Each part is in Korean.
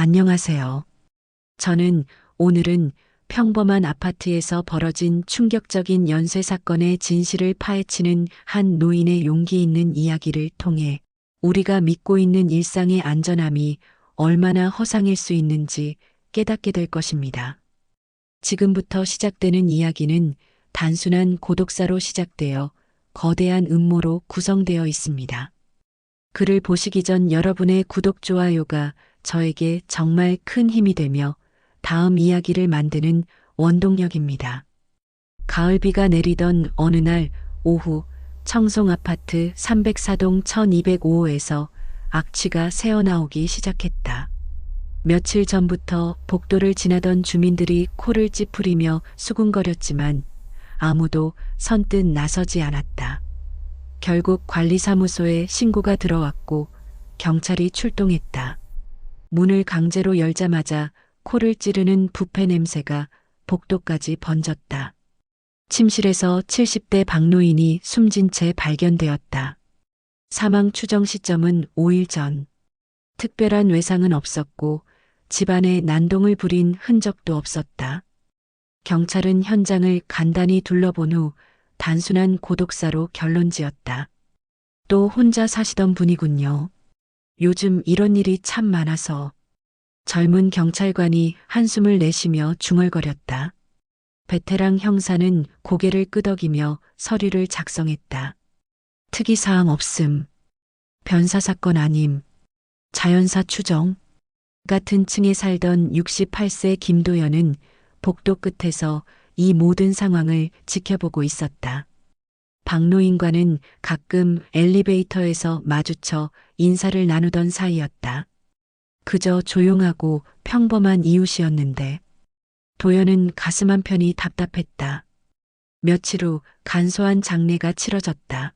안녕하세요. 저는 오늘은 평범한 아파트에서 벌어진 충격적인 연쇄 사건의 진실을 파헤치는 한 노인의 용기 있는 이야기를 통해 우리가 믿고 있는 일상의 안전함이 얼마나 허상일 수 있는지 깨닫게 될 것입니다. 지금부터 시작되는 이야기는 단순한 고독사로 시작되어 거대한 음모로 구성되어 있습니다. 글을 보시기 전 여러분의 구독, 좋아요가 저에게 정말 큰 힘이 되며 다음 이야기를 만드는 원동력입니다. 가을비가 내리던 어느 날 오후 청송 아파트 304동 1205호에서 악취가 새어나오기 시작했다. 며칠 전부터 복도를 지나던 주민들이 코를 찌푸리며 수군거렸지만 아무도 선뜻 나서지 않았다. 결국 관리사무소에 신고가 들어왔고 경찰이 출동했다. 문을 강제로 열자마자 코를 찌르는 부패 냄새가 복도까지 번졌다. 침실에서 70대 박노인이 숨진 채 발견되었다. 사망 추정 시점은 5일 전. 특별한 외상은 없었고 집안에 난동을 부린 흔적도 없었다. 경찰은 현장을 간단히 둘러본 후 단순한 고독사로 결론지었다. 또 혼자 사시던 분이군요. 요즘 이런 일이 참 많아서. 젊은 경찰관이 한숨을 내쉬며 중얼거렸다. 베테랑 형사는 고개를 끄덕이며 서류를 작성했다. 특이사항 없음. 변사사건 아님. 자연사 추정. 같은 층에 살던 68세 김도연은 복도 끝에서 이 모든 상황을 지켜보고 있었다. 박노인과는 가끔 엘리베이터에서 마주쳐 인사를 나누던 사이였다. 그저 조용하고 평범한 이웃이었는데 도연은 가슴 한편이 답답했다. 며칠 후 간소한 장례가 치러졌다.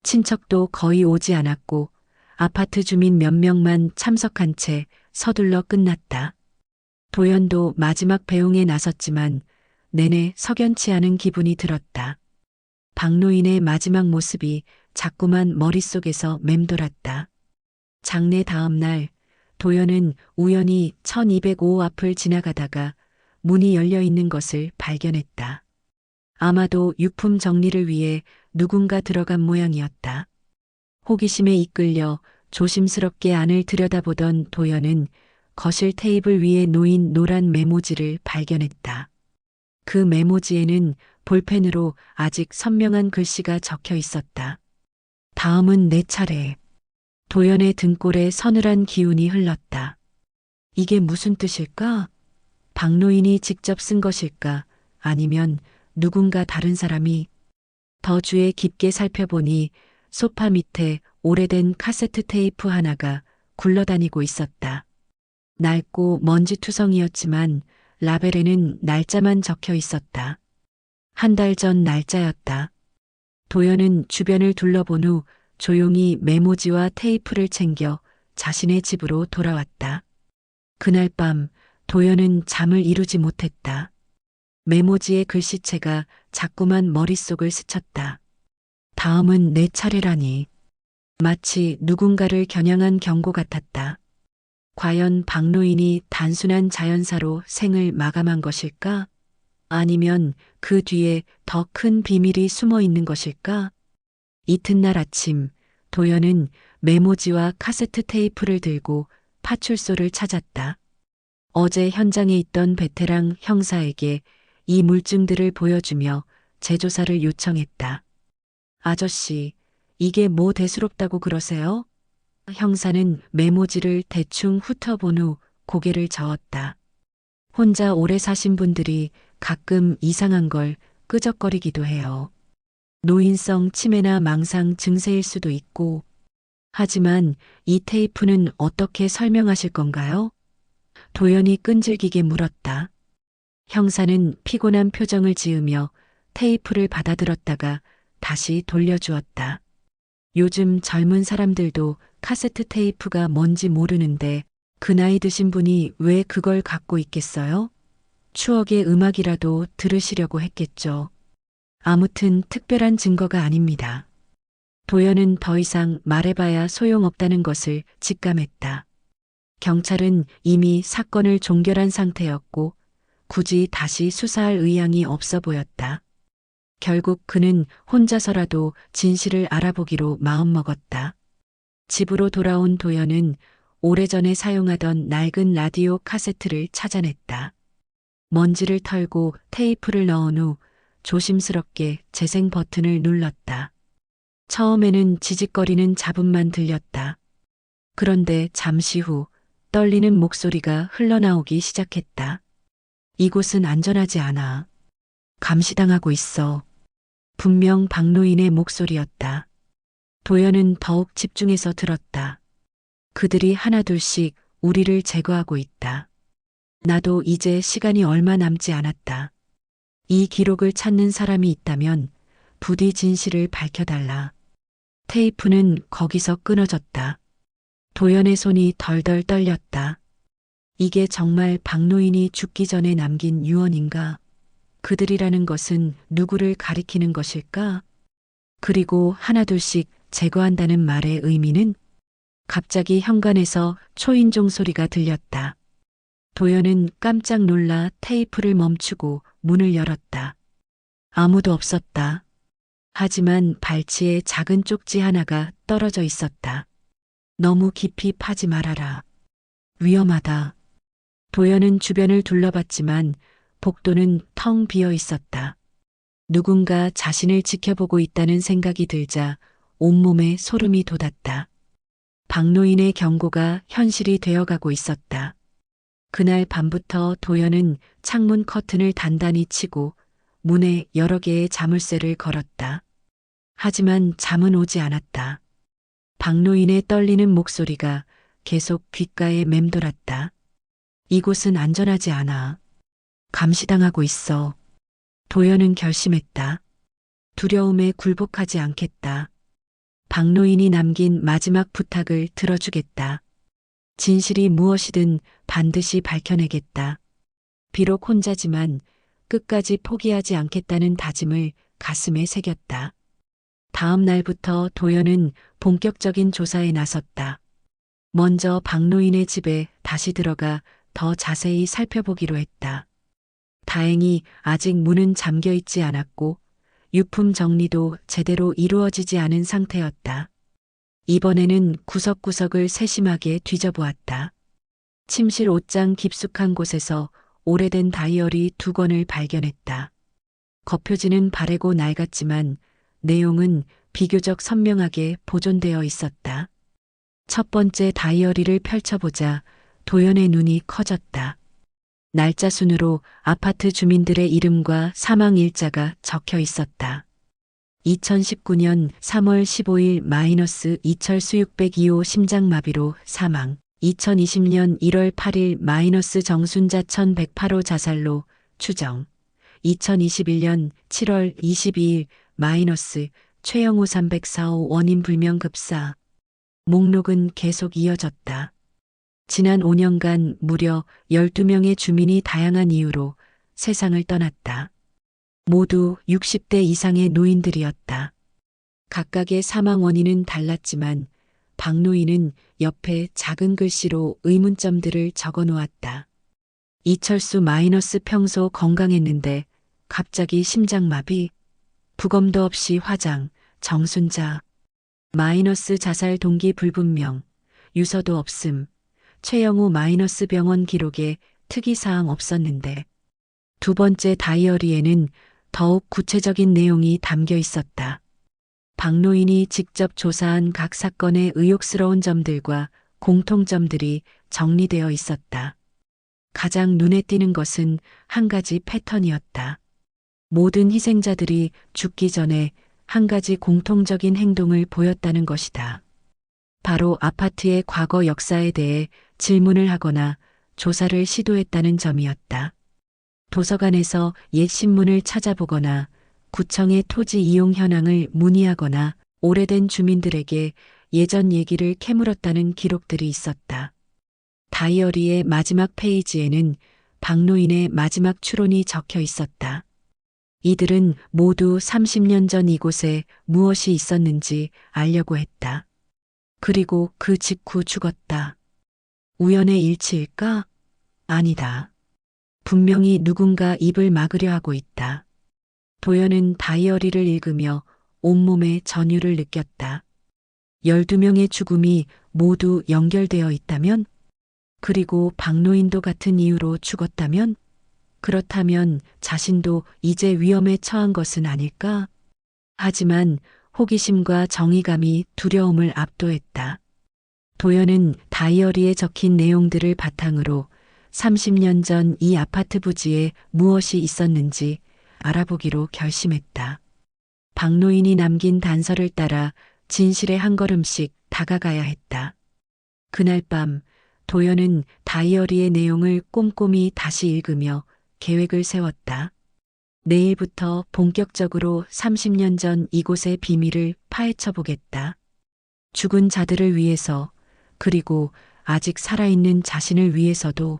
친척도 거의 오지 않았고 아파트 주민 몇 명만 참석한 채 서둘러 끝났다. 도연도 마지막 배웅에 나섰지만 내내 석연치 않은 기분이 들었다. 박노인의 마지막 모습이 자꾸만 머릿속에서 맴돌았다. 장례 다음 날 도연은 우연히 1205 앞을 지나가다가 문이 열려 있는 것을 발견했다. 아마도 유품 정리를 위해 누군가 들어간 모양이었다. 호기심에 이끌려 조심스럽게 안을 들여다보던 도연은 거실 테이블 위에 놓인 노란 메모지를 발견했다. 그 메모지에는 볼펜으로 아직 선명한 글씨가 적혀 있었다. 다음은 내 차례. 도연의 등골에 서늘한 기운이 흘렀다. 이게 무슨 뜻일까? 박노인이 직접 쓴 것일까? 아니면 누군가 다른 사람이? 더 주의 깊게 살펴보니 소파 밑에 오래된 카세트 테이프 하나가 굴러다니고 있었다. 낡고 먼지투성이었지만 라벨에는 날짜만 적혀 있었다. 한 달 전 날짜였다. 도연은 주변을 둘러본 후 조용히 메모지와 테이프를 챙겨 자신의 집으로 돌아왔다. 그날 밤 도연은 잠을 이루지 못했다. 메모지의 글씨체가 자꾸만 머릿속을 스쳤다. 다음은 내 차례라니. 마치 누군가를 겨냥한 경고 같았다. 과연 박노인이 단순한 자연사로 생을 마감한 것일까? 아니면 그 뒤에 더 큰 비밀이 숨어 있는 것일까? 이튿날 아침, 도연은 메모지와 카세트 테이프를 들고 파출소를 찾았다. 어제 현장에 있던 베테랑 형사에게 이 물증들을 보여주며 재조사를 요청했다. 아저씨, 이게 뭐 대수롭다고 그러세요? 형사는 메모지를 대충 훑어본 후 고개를 저었다. 혼자 오래 사신 분들이 가끔 이상한 걸 끄적거리기도 해요. 노인성 치매나 망상 증세일 수도 있고. 하지만 이 테이프는 어떻게 설명하실 건가요? 도연이 끈질기게 물었다. 형사는 피곤한 표정을 지으며 테이프를 받아들었다가 다시 돌려주었다. 요즘 젊은 사람들도 카세트 테이프가 뭔지 모르는데 그 나이 드신 분이 왜 그걸 갖고 있겠어요? 추억의 음악이라도 들으시려고 했겠죠. 아무튼 특별한 증거가 아닙니다. 도연은 더 이상 말해봐야 소용없다는 것을 직감했다. 경찰은 이미 사건을 종결한 상태였고 굳이 다시 수사할 의향이 없어 보였다. 결국 그는 혼자서라도 진실을 알아보기로 마음먹었다. 집으로 돌아온 도연은 오래전에 사용하던 낡은 라디오 카세트를 찾아냈다. 먼지를 털고 테이프를 넣은 후 조심스럽게 재생 버튼을 눌렀다. 처음에는 지직거리는 잡음만 들렸다. 그런데 잠시 후 떨리는 목소리가 흘러나오기 시작했다. 이곳은 안전하지 않아. 감시당하고 있어. 분명 박노인의 목소리였다. 도연은 더욱 집중해서 들었다. 그들이 하나둘씩 우리를 제거하고 있다. 나도 이제 시간이 얼마 남지 않았다. 이 기록을 찾는 사람이 있다면 부디 진실을 밝혀달라. 테이프는 거기서 끊어졌다. 도연의 손이 덜덜 떨렸다. 이게 정말 박노인이 죽기 전에 남긴 유언인가? 그들이라는 것은 누구를 가리키는 것일까? 그리고 하나둘씩 제거한다는 말의 의미는? 갑자기 현관에서 초인종 소리가 들렸다. 도연은 깜짝 놀라 테이프를 멈추고 문을 열었다. 아무도 없었다. 하지만 발치에 작은 쪽지 하나가 떨어져 있었다. 너무 깊이 파지 말아라. 위험하다. 도연은 주변을 둘러봤지만 복도는 텅 비어 있었다. 누군가 자신을 지켜보고 있다는 생각이 들자 온몸에 소름이 돋았다. 박노인의 경고가 현실이 되어가고 있었다. 그날 밤부터 도연은 창문 커튼을 단단히 치고 문에 여러 개의 자물쇠를 걸었다. 하지만 잠은 오지 않았다. 박노인의 떨리는 목소리가 계속 귓가에 맴돌았다. 이곳은 안전하지 않아. 감시당하고 있어. 도연은 결심했다. 두려움에 굴복하지 않겠다. 박노인이 남긴 마지막 부탁을 들어주겠다. 진실이 무엇이든 반드시 밝혀내겠다. 비록 혼자지만 끝까지 포기하지 않겠다는 다짐을 가슴에 새겼다. 다음 날부터 도연은 본격적인 조사에 나섰다. 먼저 박노인의 집에 다시 들어가 더 자세히 살펴보기로 했다. 다행히 아직 문은 잠겨 있지 않았고 유품 정리도 제대로 이루어지지 않은 상태였다. 이번에는 구석구석을 세심하게 뒤져보았다. 침실 옷장 깊숙한 곳에서 오래된 다이어리 2권을 발견했다. 겉표지는 바래고 낡았지만 내용은 비교적 선명하게 보존되어 있었다. 첫 번째 다이어리를 펼쳐보자 도연의 눈이 커졌다. 날짜 순으로 아파트 주민들의 이름과 사망 일자가 적혀 있었다. 2019년 3월 15일 마이너스 이철수 602호 심장마비로 사망. 2020년 1월 8일 마이너스 정순자 1108호 자살로 추정. 2021년 7월 22일 마이너스 최영호 304호 원인 불명 급사. 목록은 계속 이어졌다. 지난 5년간 무려 12명의 주민이 다양한 이유로 세상을 떠났다. 모두 60대 이상의 노인들이었다. 각각의 사망 원인은 달랐지만 박노인은 옆에 작은 글씨로 의문점들을 적어 놓았다. 이철수 마이너스 평소 건강했는데 갑자기 심장마비, 부검도 없이 화장, 정순자, 마이너스 자살 동기 불분명, 유서도 없음, 최영우 마이너스 병원 기록에 특이사항 없었는데 두 번째 다이어리에는 더욱 구체적인 내용이 담겨 있었다. 박노인이 직접 조사한 각 사건의 의혹스러운 점들과 공통점들이 정리되어 있었다. 가장 눈에 띄는 것은 한 가지 패턴이었다. 모든 희생자들이 죽기 전에 한 가지 공통적인 행동을 보였다는 것이다. 바로 아파트의 과거 역사에 대해 질문을 하거나 조사를 시도했다는 점이었다. 도서관에서 옛 신문을 찾아보거나 구청의 토지 이용 현황을 문의하거나 오래된 주민들에게 예전 얘기를 캐물었다는 기록들이 있었다. 다이어리의 마지막 페이지에는 박노인의 마지막 추론이 적혀 있었다. 이들은 모두 30년 전 이곳에 무엇이 있었는지 알려고 했다. 그리고 그 직후 죽었다. 우연의 일치일까? 아니다. 분명히 누군가 입을 막으려 하고 있다. 도연은 다이어리를 읽으며 온몸에 전율을 느꼈다. 12명의 죽음이 모두 연결되어 있다면? 그리고 박노인도 같은 이유로 죽었다면? 그렇다면 자신도 이제 위험에 처한 것은 아닐까? 하지만 호기심과 정의감이 두려움을 압도했다. 도연은 다이어리에 적힌 내용들을 바탕으로 30년 전 이 아파트 부지에 무엇이 있었는지 알아보기로 결심했다. 박노인이 남긴 단서를 따라 진실에 한 걸음씩 다가가야 했다. 그날 밤 도연은 다이어리의 내용을 꼼꼼히 다시 읽으며 계획을 세웠다. 내일부터 본격적으로 30년 전 이곳의 비밀을 파헤쳐 보겠다. 죽은 자들을 위해서, 그리고 아직 살아있는 자신을 위해서도.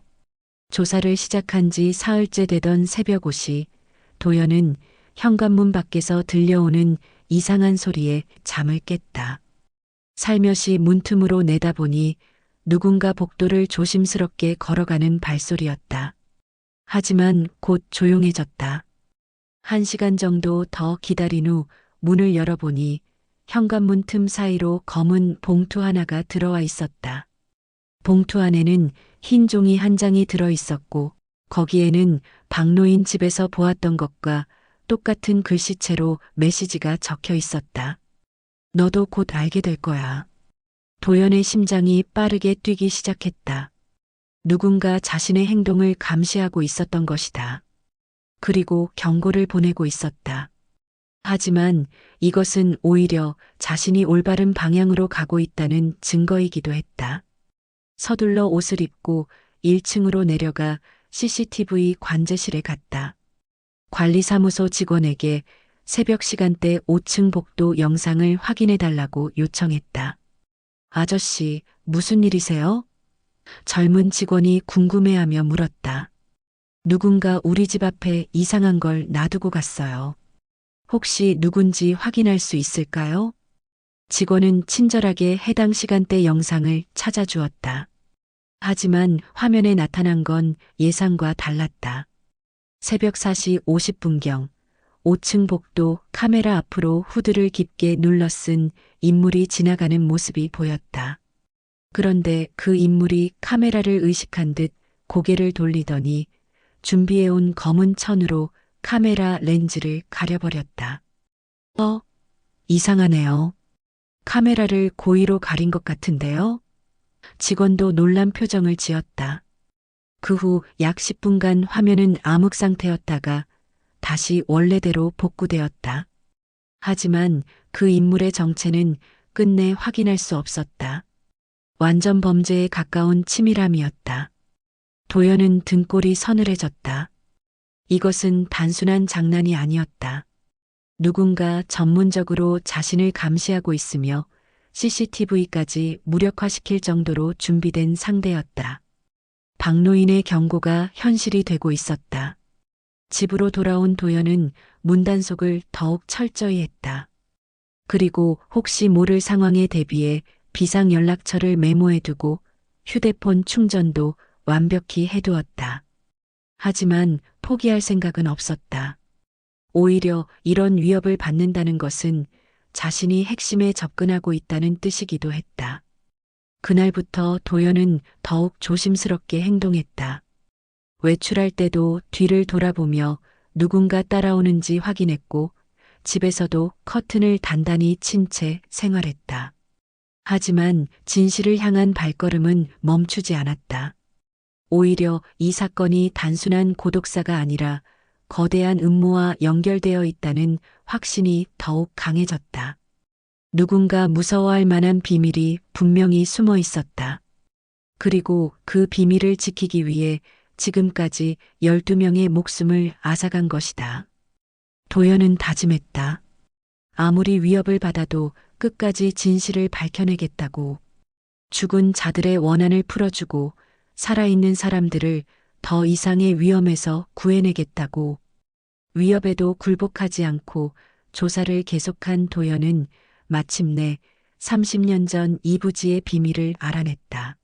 조사를 시작한 지 사흘째 되던 새벽 5시, 도연은 현관문 밖에서 들려오는 이상한 소리에 잠을 깼다. 살며시 문틈으로 내다보니 누군가 복도를 조심스럽게 걸어가는 발소리였다. 하지만 곧 조용해졌다. 1시간 정도 더 기다린 후 문을 열어보니 현관문 틈 사이로 검은 봉투 하나가 들어와 있었다. 봉투 안에는 흰 종이 한 장이 들어 있었고 거기에는 박노인 집에서 보았던 것과 똑같은 글씨체로 메시지가 적혀 있었다. 너도 곧 알게 될 거야. 도연의 심장이 빠르게 뛰기 시작했다. 누군가 자신의 행동을 감시하고 있었던 것이다. 그리고 경고를 보내고 있었다. 하지만 이것은 오히려 자신이 올바른 방향으로 가고 있다는 증거이기도 했다. 서둘러 옷을 입고 1층으로 내려가 CCTV 관제실에 갔다. 관리사무소 직원에게 새벽 시간대 5층 복도 영상을 확인해 달라고 요청했다. 아저씨, 무슨 일이세요? 젊은 직원이 궁금해하며 물었다. 누군가 우리 집 앞에 이상한 걸 놔두고 갔어요. 혹시 누군지 확인할 수 있을까요? 직원은 친절하게 해당 시간대 영상을 찾아주었다. 하지만 화면에 나타난 건 예상과 달랐다. 새벽 4시 50분경 5층 복도 카메라 앞으로 후드를 깊게 눌러 쓴 인물이 지나가는 모습이 보였다. 그런데 그 인물이 카메라를 의식한 듯 고개를 돌리더니 준비해온 검은 천으로 카메라 렌즈를 가려버렸다. 이상하네요. 카메라를 고의로 가린 것 같은데요? 직원도 놀란 표정을 지었다. 그 후 약 10분간 화면은 암흑 상태였다가 다시 원래대로 복구되었다. 하지만 그 인물의 정체는 끝내 확인할 수 없었다. 완전 범죄에 가까운 치밀함이었다. 도연은 등골이 서늘해졌다. 이것은 단순한 장난이 아니었다. 누군가 전문적으로 자신을 감시하고 있으며 CCTV까지 무력화시킬 정도로 준비된 상대였다. 박노인의 경고가 현실이 되고 있었다. 집으로 돌아온 도연은 문단속을 더욱 철저히 했다. 그리고 혹시 모를 상황에 대비해 비상연락처를 메모해두고 휴대폰 충전도 완벽히 해두었다. 하지만 포기할 생각은 없었다. 오히려 이런 위협을 받는다는 것은 자신이 핵심에 접근하고 있다는 뜻이기도 했다. 그날부터 도연은 더욱 조심스럽게 행동했다. 외출할 때도 뒤를 돌아보며 누군가 따라오는지 확인했고 집에서도 커튼을 단단히 친 채 생활했다. 하지만 진실을 향한 발걸음은 멈추지 않았다. 오히려 이 사건이 단순한 고독사가 아니라 거대한 음모와 연결되어 있다는 확신이 더욱 강해졌다. 누군가 무서워할 만한 비밀이 분명히 숨어 있었다. 그리고 그 비밀을 지키기 위해 지금까지 12명의 목숨을 앗아간 것이다. 도연은 다짐했다. 아무리 위협을 받아도 끝까지 진실을 밝혀내겠다고. 죽은 자들의 원한을 풀어주고 살아있는 사람들을 더 이상의 위험에서 구해내겠다고. 위협에도 굴복하지 않고 조사를 계속한 도연은 마침내 30년 전 이 부지의 비밀을 알아냈다.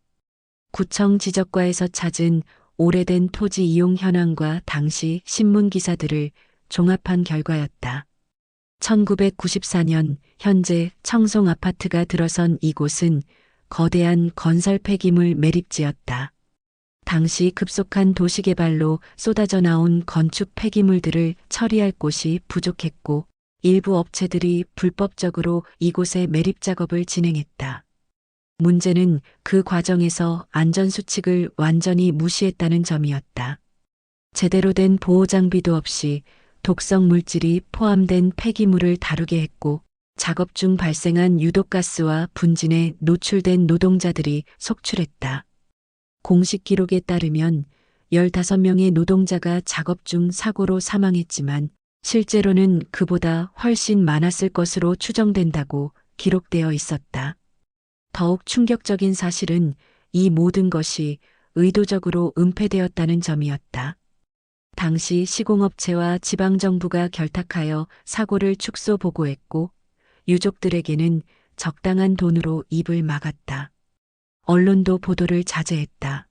구청 지적과에서 찾은 오래된 토지 이용 현황과 당시 신문 기사들을 종합한 결과였다. 1994년 현재 청송 아파트가 들어선 이곳은 거대한 건설 폐기물 매립지였다. 당시 급속한 도시개발로 쏟아져 나온 건축 폐기물들을 처리할 곳이 부족했고 일부 업체들이 불법적으로 이곳에 매립 작업을 진행했다. 문제는 그 과정에서 안전수칙을 완전히 무시했다는 점이었다. 제대로 된 보호장비도 없이 독성 물질이 포함된 폐기물을 다루게 했고 작업 중 발생한 유독가스와 분진에 노출된 노동자들이 속출했다. 공식 기록에 따르면 15명의 노동자가 작업 중 사고로 사망했지만 실제로는 그보다 훨씬 많았을 것으로 추정된다고 기록되어 있었다. 더욱 충격적인 사실은 이 모든 것이 의도적으로 은폐되었다는 점이었다. 당시 시공업체와 지방정부가 결탁하여 사고를 축소 보고했고 유족들에게는 적당한 돈으로 입을 막았다. 언론도 보도를 자제했다.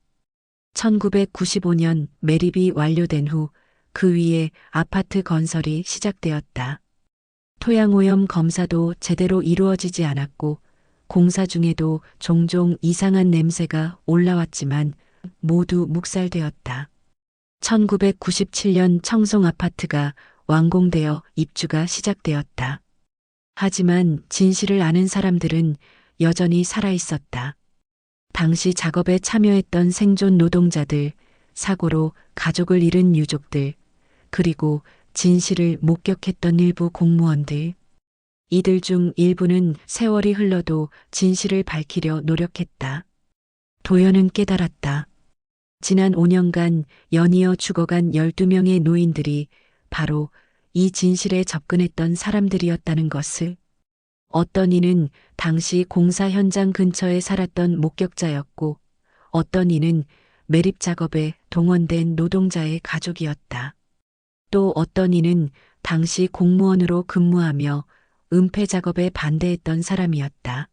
1995년 매립이 완료된 후 그 위에 아파트 건설이 시작되었다. 토양오염 검사도 제대로 이루어지지 않았고 공사 중에도 종종 이상한 냄새가 올라왔지만 모두 묵살되었다. 1997년 청송 아파트가 완공되어 입주가 시작되었다. 하지만 진실을 아는 사람들은 여전히 살아있었다. 당시 작업에 참여했던 생존 노동자들, 사고로 가족을 잃은 유족들, 그리고 진실을 목격했던 일부 공무원들. 이들 중 일부는 세월이 흘러도 진실을 밝히려 노력했다. 도연은 깨달았다. 지난 5년간 연이어 죽어간 12명의 노인들이 바로 이 진실에 접근했던 사람들이었다는 것을. 어떤 이는 당시 공사 현장 근처에 살았던 목격자였고 어떤 이는 매립 작업에 동원된 노동자의 가족이었다. 또 어떤 이는 당시 공무원으로 근무하며 은폐 작업에 반대했던 사람이었다.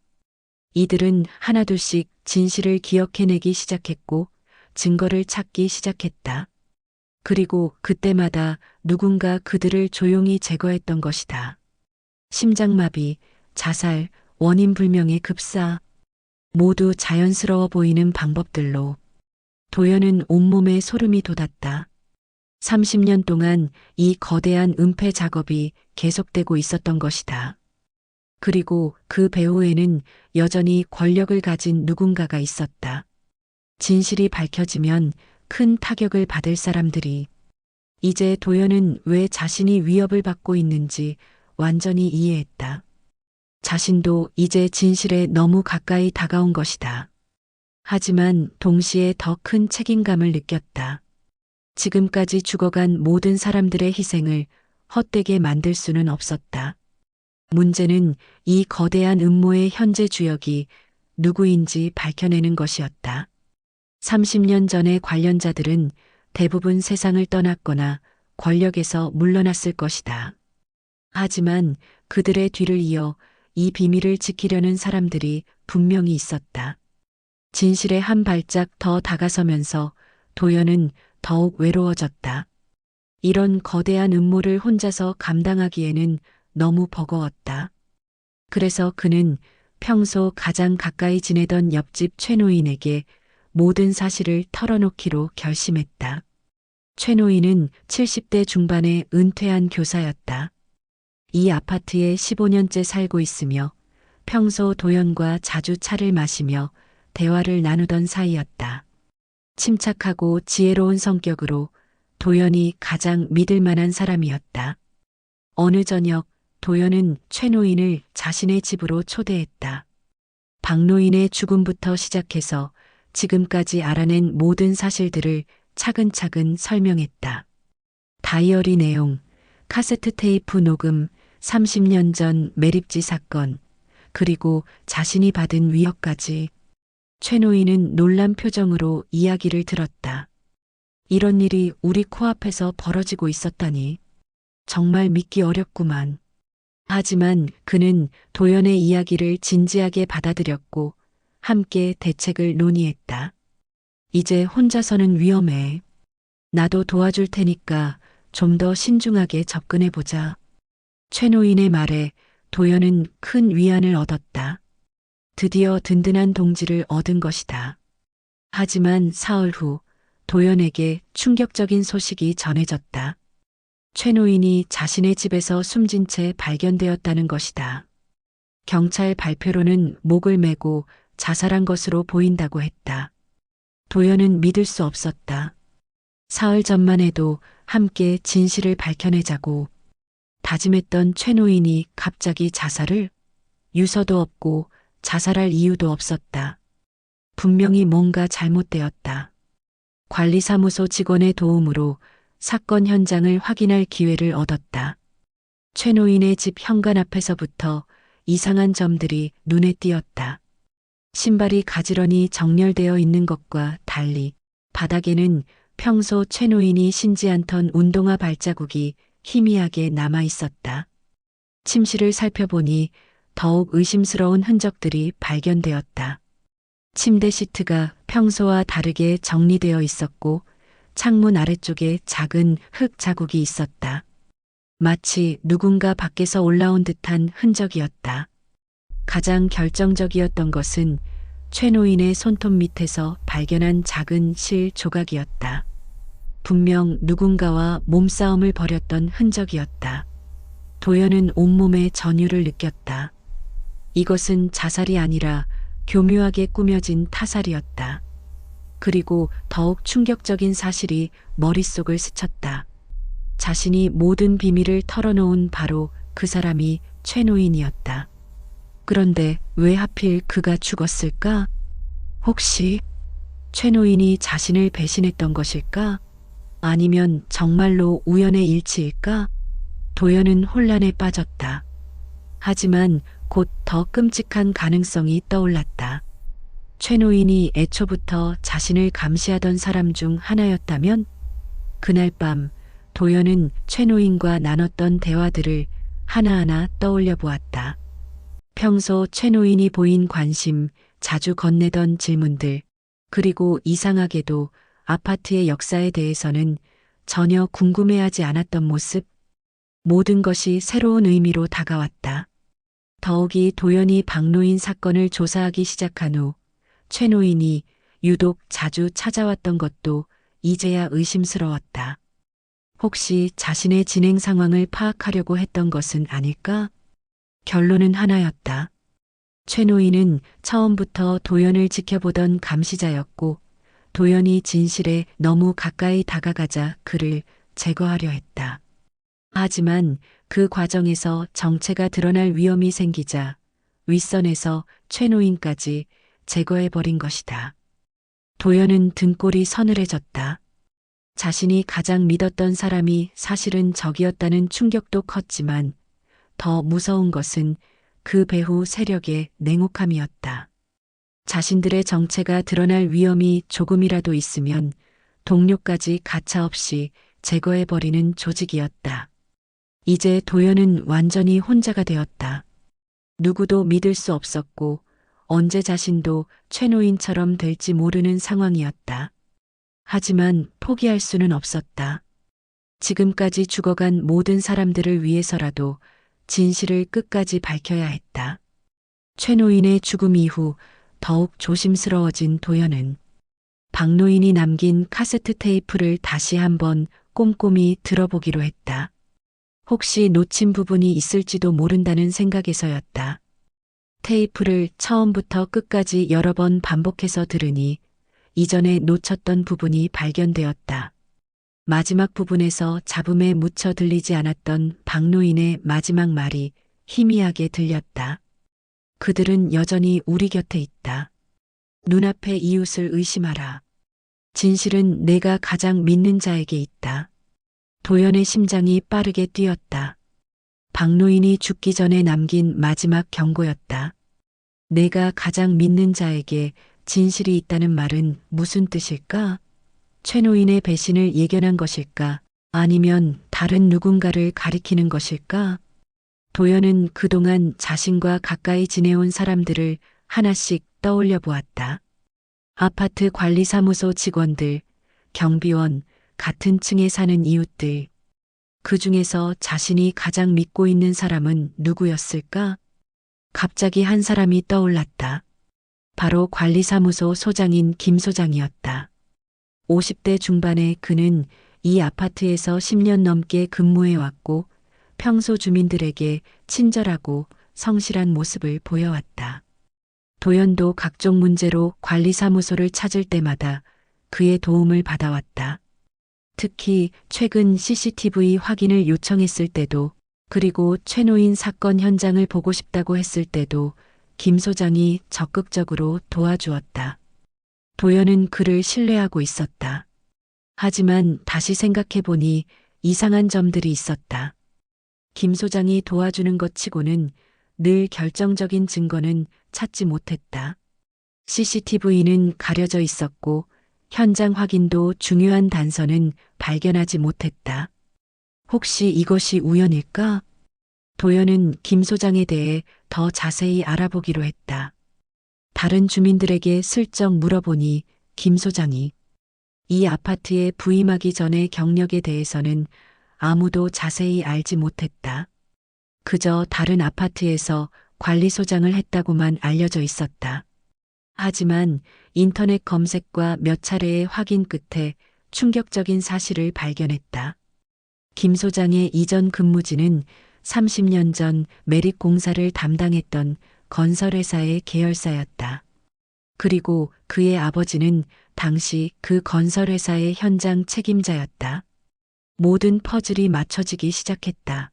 이들은 하나둘씩 진실을 기억해내기 시작했고 증거를 찾기 시작했다. 그리고 그때마다 누군가 그들을 조용히 제거했던 것이다. 심장마비, 자살, 원인 불명의 급사, 모두 자연스러워 보이는 방법들로 도연은 온몸에 소름이 돋았다. 30년 동안 이 거대한 은폐 작업이 계속되고 있었던 것이다. 그리고 그 배후에는 여전히 권력을 가진 누군가가 있었다. 진실이 밝혀지면 큰 타격을 받을 사람들이. 이제 도연은 왜 자신이 위협을 받고 있는지 완전히 이해했다. 자신도 이제 진실에 너무 가까이 다가온 것이다. 하지만 동시에 더 큰 책임감을 느꼈다. 지금까지 죽어간 모든 사람들의 희생을 헛되게 만들 수는 없었다. 문제는 이 거대한 음모의 현재 주역이 누구인지 밝혀내는 것이었다. 30년 전의 관련자들은 대부분 세상을 떠났거나 권력에서 물러났을 것이다. 하지만 그들의 뒤를 이어 이 비밀을 지키려는 사람들이 분명히 있었다. 진실에 한 발짝 더 다가서면서 도연은 더욱 외로워졌다. 이런 거대한 음모를 혼자서 감당하기에는 너무 버거웠다. 그래서 그는 평소 가장 가까이 지내던 옆집 최노인에게 모든 사실을 털어놓기로 결심했다. 최노인은 70대 중반의 은퇴한 교사였다. 이 아파트에 15년째 살고 있으며 평소 도연과 자주 차를 마시며 대화를 나누던 사이였다. 침착하고 지혜로운 성격으로 도연이 가장 믿을 만한 사람이었다. 어느 저녁 도연은 최노인을 자신의 집으로 초대했다. 박노인의 죽음부터 시작해서 지금까지 알아낸 모든 사실들을 차근차근 설명했다. 다이어리 내용, 카세트 테이프 녹음, 30년 전 매립지 사건, 그리고 자신이 받은 위협까지. 최노인은 놀란 표정으로 이야기를 들었다. 이런 일이 우리 코앞에서 벌어지고 있었다니. 정말 믿기 어렵구만. 하지만 그는 도연의 이야기를 진지하게 받아들였고 함께 대책을 논의했다. 이제 혼자서는 위험해. 나도 도와줄 테니까 좀 더 신중하게 접근해보자. 최 노인의 말에 도연은 큰 위안을 얻었다. 드디어 든든한 동지를 얻은 것이다. 하지만 사흘 후 도연에게 충격적인 소식이 전해졌다. 최 노인이 자신의 집에서 숨진 채 발견되었다는 것이다. 경찰 발표로는 목을 메고 자살한 것으로 보인다고 했다. 도연은 믿을 수 없었다. 사흘 전만 해도 함께 진실을 밝혀내자고 다짐했던 최 노인이 갑자기 자살을? 유서도 없고 자살할 이유도 없었다. 분명히 뭔가 잘못되었다. 관리사무소 직원의 도움으로 사건 현장을 확인할 기회를 얻었다. 최 노인의 집 현관 앞에서부터 이상한 점들이 눈에 띄었다. 신발이 가지런히 정렬되어 있는 것과 달리 바닥에는 평소 최 노인이 신지 않던 운동화 발자국이 희미하게 남아 있었다. 침실을 살펴보니 더욱 의심스러운 흔적들이 발견되었다. 침대 시트가 평소와 다르게 정리되어 있었고 창문 아래쪽에 작은 흙 자국이 있었다. 마치 누군가 밖에서 올라온 듯한 흔적이었다. 가장 결정적이었던 것은 최 노인의 손톱 밑에서 발견한 작은 실 조각이었다. 분명 누군가와 몸싸움을 벌였던 흔적이었다. 도연은 온몸에 전율을 느꼈다. 이것은 자살이 아니라 교묘하게 꾸며진 타살이었다. 그리고 더욱 충격적인 사실이 머릿속을 스쳤다. 자신이 모든 비밀을 털어놓은 바로 그 사람이 최 노인이었다. 그런데 왜 하필 그가 죽었을까? 혹시 최 노인이 자신을 배신했던 것일까? 아니면 정말로 우연의 일치일까? 도연은 혼란에 빠졌다. 하지만 곧 더 끔찍한 가능성이 떠올랐다. 최 노인이 애초부터 자신을 감시하던 사람 중 하나였다면? 그날 밤 도연은 최 노인과 나눴던 대화들을 하나하나 떠올려 보았다. 평소 최 노인이 보인 관심, 자주 건네던 질문들, 그리고 이상하게도 아파트의 역사에 대해서는 전혀 궁금해하지 않았던 모습, 모든 것이 새로운 의미로 다가왔다. 더욱이 도연이 박노인 사건을 조사하기 시작한 후 최 노인이 유독 자주 찾아왔던 것도 이제야 의심스러웠다. 혹시 자신의 진행 상황을 파악하려고 했던 것은 아닐까? 결론은 하나였다. 최 노인은 처음부터 도연을 지켜보던 감시자였고 도연이 진실에 너무 가까이 다가가자 그를 제거하려 했다. 하지만 그 과정에서 정체가 드러날 위험이 생기자 윗선에서 최 노인까지 제거해버린 것이다. 도연은 등골이 서늘해졌다. 자신이 가장 믿었던 사람이 사실은 적이었다는 충격도 컸지만 더 무서운 것은 그 배후 세력의 냉혹함이었다. 자신들의 정체가 드러날 위험이 조금이라도 있으면 동료까지 가차없이 제거해버리는 조직이었다. 이제 도연은 완전히 혼자가 되었다. 누구도 믿을 수 없었고 언제 자신도 최 노인처럼 될지 모르는 상황이었다. 하지만 포기할 수는 없었다. 지금까지 죽어간 모든 사람들을 위해서라도 진실을 끝까지 밝혀야 했다. 최 노인의 죽음 이후 더욱 조심스러워진 도연은 박노인이 남긴 카세트 테이프를 다시 한번 꼼꼼히 들어보기로 했다. 혹시 놓친 부분이 있을지도 모른다는 생각에서였다. 테이프를 처음부터 끝까지 여러 번 반복해서 들으니 이전에 놓쳤던 부분이 발견되었다. 마지막 부분에서 잡음에 묻혀 들리지 않았던 박노인의 마지막 말이 희미하게 들렸다. 그들은 여전히 우리 곁에 있다. 눈앞의 이웃을 의심하라. 진실은 내가 가장 믿는 자에게 있다. 도연의 심장이 빠르게 뛰었다. 박노인이 죽기 전에 남긴 마지막 경고였다. 내가 가장 믿는 자에게 진실이 있다는 말은 무슨 뜻일까? 최 노인의 배신을 예견한 것일까? 아니면 다른 누군가를 가리키는 것일까? 도연은 그동안 자신과 가까이 지내온 사람들을 하나씩 떠올려 보았다. 아파트 관리사무소 직원들, 경비원, 같은 층에 사는 이웃들. 그 중에서 자신이 가장 믿고 있는 사람은 누구였을까? 갑자기 한 사람이 떠올랐다. 바로 관리사무소 소장인 김 소장이었다. 50대 중반의 그는 이 아파트에서 10년 넘게 근무해왔고 평소 주민들에게 친절하고 성실한 모습을 보여왔다. 도연도 각종 문제로 관리사무소를 찾을 때마다 그의 도움을 받아왔다. 특히 최근 CCTV 확인을 요청했을 때도, 그리고 최노인 사건 현장을 보고 싶다고 했을 때도 김 소장이 적극적으로 도와주었다. 도연은 그를 신뢰하고 있었다. 하지만 다시 생각해보니 이상한 점들이 있었다. 김 소장이 도와주는 것 치고는 늘 결정적인 증거는 찾지 못했다. CCTV는 가려져 있었고 현장 확인도 중요한 단서는 발견하지 못했다. 혹시 이것이 우연일까? 도연은 김 소장에 대해 더 자세히 알아보기로 했다. 다른 주민들에게 슬쩍 물어보니 김 소장이 이 아파트에 부임하기 전의 경력에 대해서는 아무도 자세히 알지 못했다. 그저 다른 아파트에서 관리소장을 했다고만 알려져 있었다. 하지만 인터넷 검색과 몇 차례의 확인 끝에 충격적인 사실을 발견했다. 김 소장의 이전 근무지는 30년 전 매립 공사를 담당했던 건설회사의 계열사였다. 그리고 그의 아버지는 당시 그 건설회사의 현장 책임자였다. 모든 퍼즐이 맞춰지기 시작했다.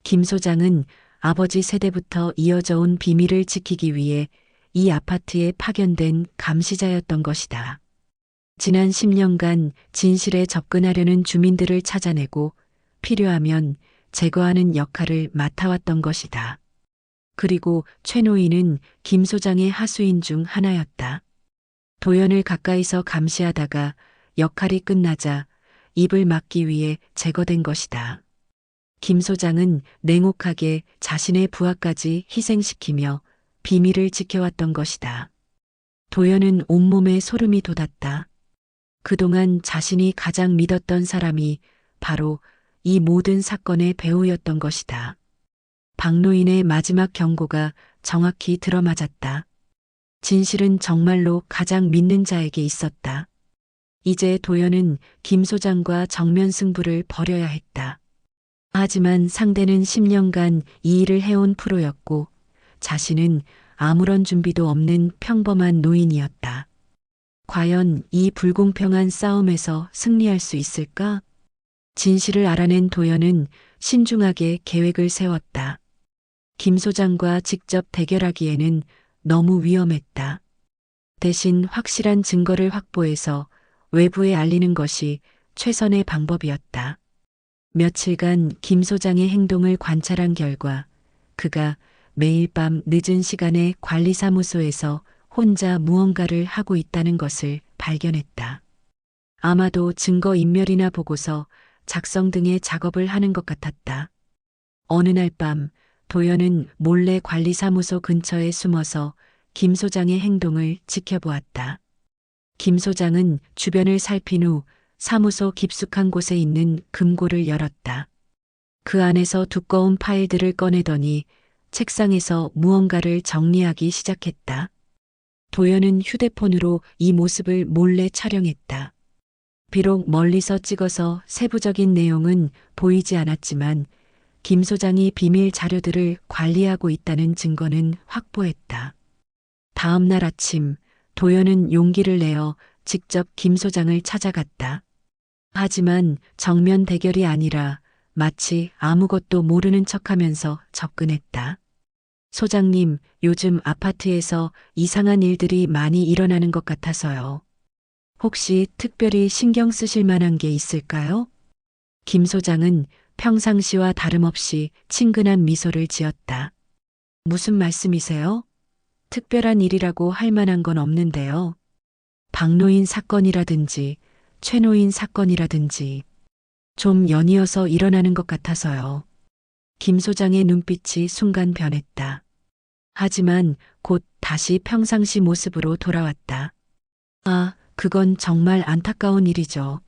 김 소장은 아버지 세대부터 이어져 온 비밀을 지키기 위해 이 아파트에 파견된 감시자였던 것이다. 지난 10년간 진실에 접근하려는 주민들을 찾아내고 필요하면 제거하는 역할을 맡아왔던 것이다. 그리고 최노인은 김 소장의 하수인 중 하나였다. 도연을 가까이서 감시하다가 역할이 끝나자 입을 막기 위해 제거된 것이다. 김 소장은 냉혹하게 자신의 부하까지 희생시키며 비밀을 지켜왔던 것이다. 도연은 온몸에 소름이 돋았다. 그동안 자신이 가장 믿었던 사람이 바로 이 모든 사건의 배우였던 것이다. 박노인의 마지막 경고가 정확히 들어맞았다. 진실은 정말로 가장 믿는 자에게 있었다. 이제 도연은 김 소장과 정면 승부를 벌여야 했다. 하지만 상대는 10년간 이 일을 해온 프로였고 자신은 아무런 준비도 없는 평범한 노인이었다. 과연 이 불공평한 싸움에서 승리할 수 있을까? 진실을 알아낸 도연은 신중하게 계획을 세웠다. 김 소장과 직접 대결하기에는 너무 위험했다. 대신 확실한 증거를 확보해서 외부에 알리는 것이 최선의 방법이었다. 며칠간 김 소장의 행동을 관찰한 결과 그가 매일 밤 늦은 시간에 관리사무소에서 혼자 무언가를 하고 있다는 것을 발견했다. 아마도 증거인멸이나 보고서 작성 등의 작업을 하는 것 같았다. 어느 날 밤 도연은 몰래 관리사무소 근처에 숨어서 김 소장의 행동을 지켜보았다. 김 소장은 주변을 살핀 후 사무소 깊숙한 곳에 있는 금고를 열었다. 그 안에서 두꺼운 파일들을 꺼내더니 책상에서 무언가를 정리하기 시작했다. 도연은 휴대폰으로 이 모습을 몰래 촬영했다. 비록 멀리서 찍어서 세부적인 내용은 보이지 않았지만 김 소장이 비밀 자료들을 관리하고 있다는 증거는 확보했다. 다음 날 아침 도연은 용기를 내어 직접 김 소장을 찾아갔다. 하지만 정면 대결이 아니라 마치 아무것도 모르는 척하면서 접근했다. 소장님, 요즘 아파트에서 이상한 일들이 많이 일어나는 것 같아서요. 혹시 특별히 신경 쓰실 만한 게 있을까요? 김 소장은 평상시와 다름없이 친근한 미소를 지었다. 무슨 말씀이세요? 특별한 일이라고 할 만한 건 없는데요. 박노인 사건이라든지 최노인 사건이라든지 좀 연이어서 일어나는 것 같아서요. 김 소장의 눈빛이 순간 변했다. 하지만 곧 다시 평상시 모습으로 돌아왔다. 아, 그건 정말 안타까운 일이죠.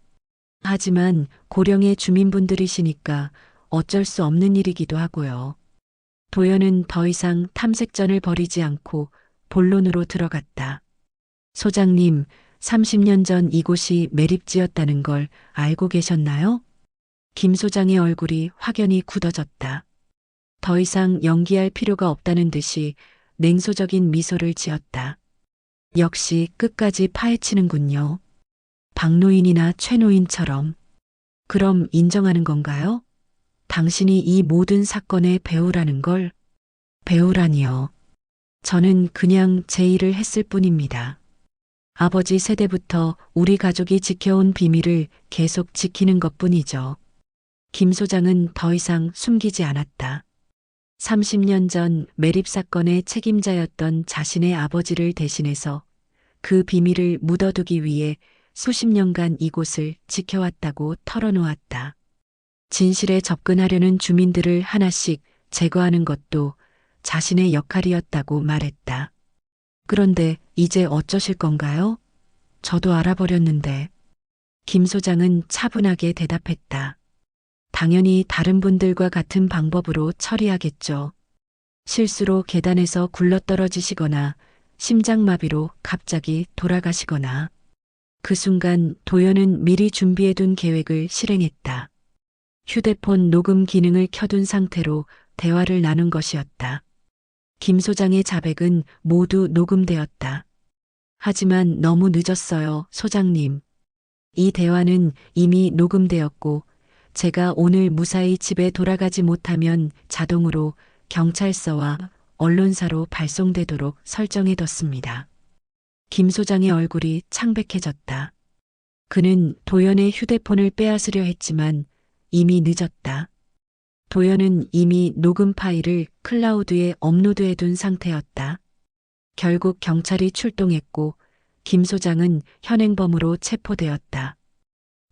하지만 고령의 주민분들이시니까 어쩔 수 없는 일이기도 하고요. 도연은 더 이상 탐색전을 벌이지 않고 본론으로 들어갔다. 소장님, 30년 전 이곳이 매립지였다는 걸 알고 계셨나요? 김 소장의 얼굴이 확연히 굳어졌다. 더 이상 연기할 필요가 없다는 듯이 냉소적인 미소를 지었다. 역시 끝까지 파헤치는군요. 박노인이나 최노인처럼. 그럼 인정하는 건가요? 당신이 이 모든 사건의 배우라는 걸? 배우라니요. 저는 그냥 제 일을 했을 뿐입니다. 아버지 세대부터 우리 가족이 지켜온 비밀을 계속 지키는 것뿐이죠. 김 소장은 더 이상 숨기지 않았다. 30년 전 매립 사건의 책임자였던 자신의 아버지를 대신해서 그 비밀을 묻어두기 위해 수십 년간 이곳을 지켜왔다고 털어놓았다. 진실에 접근하려는 주민들을 하나씩 제거하는 것도 자신의 역할이었다고 말했다. 그런데 이제 어쩌실 건가요? 저도 알아버렸는데. 김 소장은 차분하게 대답했다. 당연히 다른 분들과 같은 방법으로 처리하겠죠. 실수로 계단에서 굴러떨어지시거나 심장마비로 갑자기 돌아가시거나. 그 순간 도연은 미리 준비해둔 계획을 실행했다. 휴대폰 녹음 기능을 켜둔 상태로 대화를 나눈 것이었다. 김 소장의 자백은 모두 녹음되었다. 하지만 너무 늦었어요, 소장님. 이 대화는 이미 녹음되었고 제가 오늘 무사히 집에 돌아가지 못하면 자동으로 경찰서와 언론사로 발송되도록 설정해뒀습니다. 김 소장의 얼굴이 창백해졌다. 그는 도연의 휴대폰을 빼앗으려 했지만 이미 늦었다. 도연은 이미 녹음 파일을 클라우드에 업로드해둔 상태였다. 결국 경찰이 출동했고 김 소장은 현행범으로 체포되었다.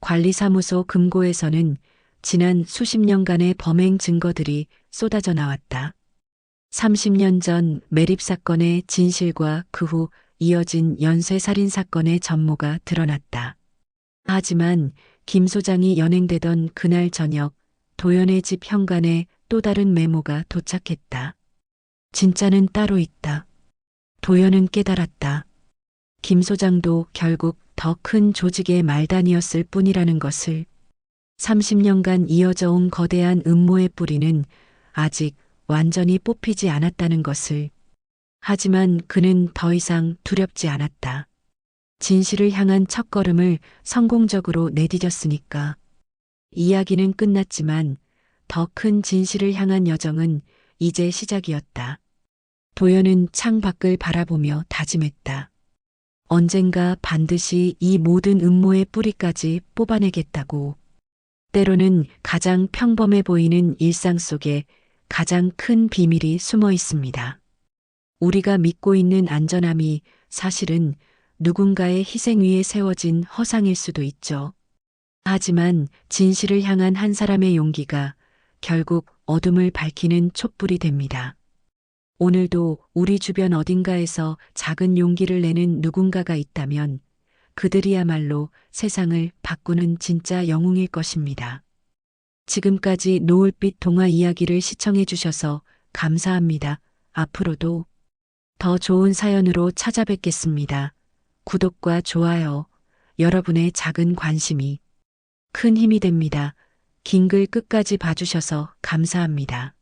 관리사무소 금고에서는 지난 수십 년간의 범행 증거들이 쏟아져 나왔다. 30년 전 매립 사건의 진실과 그 후 이어진 연쇄살인 사건의 전모가 드러났다. 하지만 김 소장이 연행되던 그날 저녁 도연의 집 현관에 또 다른 메모가 도착했다. 진짜는 따로 있다. 도연은 깨달았다. 김 소장도 결국 더 큰 조직의 말단이었을 뿐이라는 것을. 30년간 이어져 온 거대한 음모의 뿌리는 아직 완전히 뽑히지 않았다는 것을. 하지만 그는 더 이상 두렵지 않았다. 진실을 향한 첫걸음을 성공적으로 내디뎠으니까. 이야기는 끝났지만 더 큰 진실을 향한 여정은 이제 시작이었다. 도연은 창 밖을 바라보며 다짐했다. 언젠가 반드시 이 모든 음모의 뿌리까지 뽑아내겠다고. 때로는 가장 평범해 보이는 일상 속에 가장 큰 비밀이 숨어 있습니다. 우리가 믿고 있는 안전함이 사실은 누군가의 희생 위에 세워진 허상일 수도 있죠. 하지만 진실을 향한 한 사람의 용기가 결국 어둠을 밝히는 촛불이 됩니다. 오늘도 우리 주변 어딘가에서 작은 용기를 내는 누군가가 있다면 그들이야말로 세상을 바꾸는 진짜 영웅일 것입니다. 지금까지 노을빛 동화 이야기를 시청해 주셔서 감사합니다. 앞으로도 더 좋은 사연으로 찾아뵙겠습니다. 구독과 좋아요, 여러분의 작은 관심이 큰 힘이 됩니다. 긴 글 끝까지 봐주셔서 감사합니다.